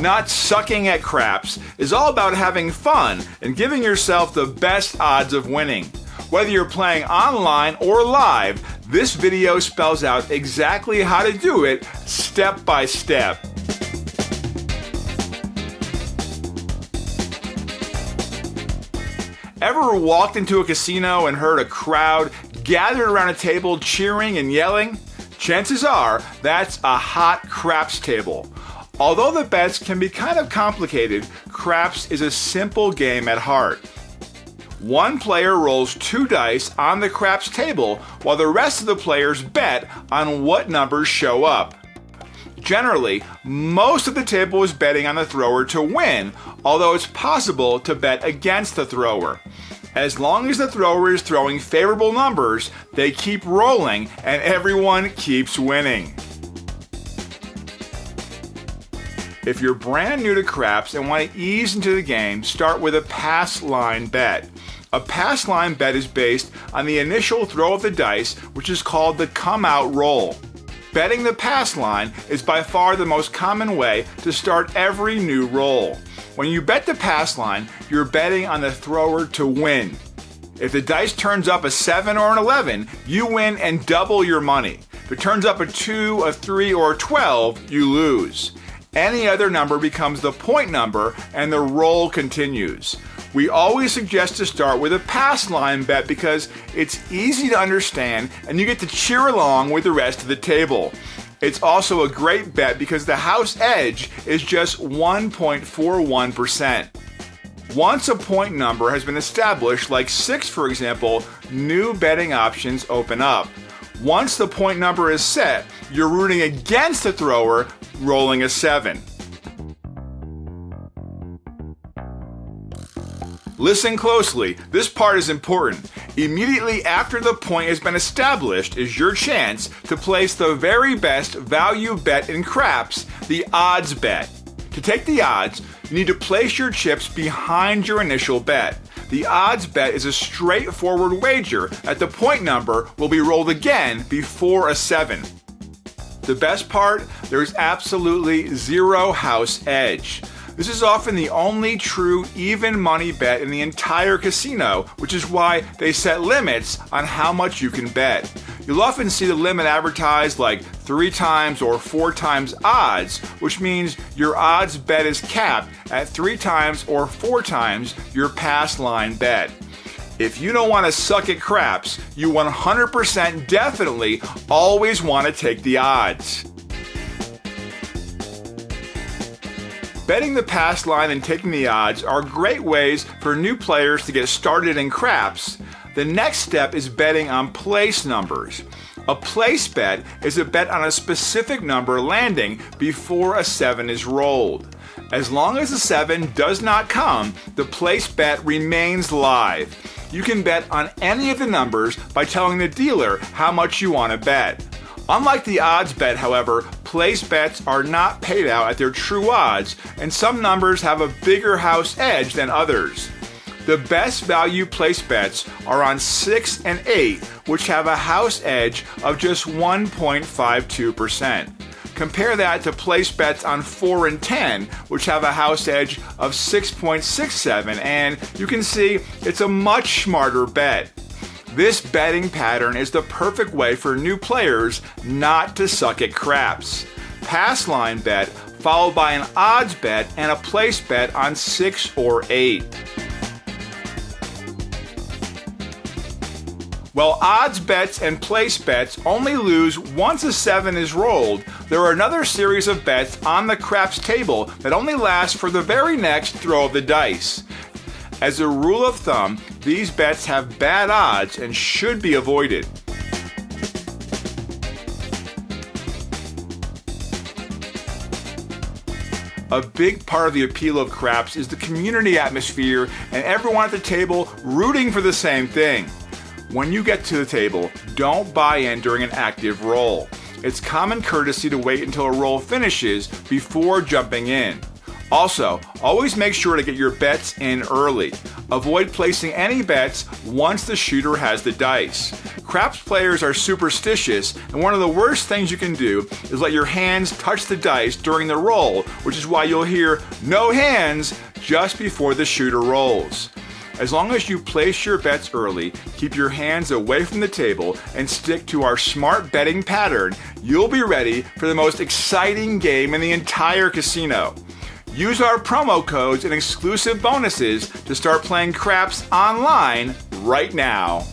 Not sucking at craps is all about having fun and giving yourself the best odds of winning. Whether you're playing online or live, this video spells out exactly how to do it step by step. Ever walked into a casino and heard a crowd gathered around a table cheering and yelling? Chances are that's a hot craps table. Although the bets can be kind of complicated, craps is a simple game at heart. One player rolls 2 dice on the craps table while the rest of the players bet on what numbers show up. Generally, most of the table is betting on the thrower to win, although it's possible to bet against the thrower. As long as the thrower is throwing favorable numbers, they keep rolling and everyone keeps winning. If you're brand new to craps and want to ease into the game, start with a pass line bet. A pass line bet is based on the initial throw of the dice, which is called the come out roll. Betting the pass line is by far the most common way to start every new roll. When you bet the pass line, you're betting on the thrower to win. If the dice turns up a 7 or an 11, you win and double your money. If it turns up a 2, a 3, or a 12, you lose. Any other number becomes the point number and the roll continues. We always suggest to start with a pass line bet because it's easy to understand and you get to cheer along with the rest of the table. It's also a great bet because the house edge is just 1.41%. Once a point number has been established, like 6 for example, new betting options open up. Once the point number is set, you're rooting against the thrower, rolling a 7. Listen closely, this part is important. Immediately after the point has been established is your chance to place the very best value bet in craps, the odds bet. To take the odds, you need to place your chips behind your initial bet. The odds bet is a straightforward wager that the point number will be rolled again before a 7. The best part, there's absolutely zero house edge. This is often the only true even money bet in the entire casino, which is why they set limits on how much you can bet. You'll often see the limit advertised like 3 times or 4 times odds, which means your odds bet is capped at 3 times or 4 times your pass line bet. If you don't want to suck at craps, you 100% definitely always want to take the odds. Betting the pass line and taking the odds are great ways for new players to get started in craps. The next step is betting on place numbers. A place bet is a bet on a specific number landing before a 7 is rolled. As long as the 7 does not come, the place bet remains live. You can bet on any of the numbers by telling the dealer how much you want to bet. Unlike the odds bet, however, place bets are not paid out at their true odds, and some numbers have a bigger house edge than others. The best value place bets are on 6 and 8, which have a house edge of just 1.52%. Compare that to place bets on 4 and 10, which have a house edge of 6.67, and you can see it's a much smarter bet. This betting pattern is the perfect way for new players not to suck at craps. Pass line bet followed by an odds bet and a place bet on 6 or 8. While odds bets and place bets only lose once a 7 is rolled, there are another series of bets on the craps table that only last for the very next throw of the dice. As a rule of thumb, these bets have bad odds and should be avoided. A big part of the appeal of craps is the community atmosphere and everyone at the table rooting for the same thing. When you get to the table, don't buy in during an active roll. It's common courtesy to wait until a roll finishes before jumping in. Also, always make sure to get your bets in early. Avoid placing any bets once the shooter has the dice. Craps players are superstitious, and one of the worst things you can do is let your hands touch the dice during the roll, which is why you'll hear "no hands" just before the shooter rolls. As long as you place your bets early, keep your hands away from the table, and stick to our smart betting pattern, you'll be ready for the most exciting game in the entire casino. Use our promo codes and exclusive bonuses to start playing craps online right now.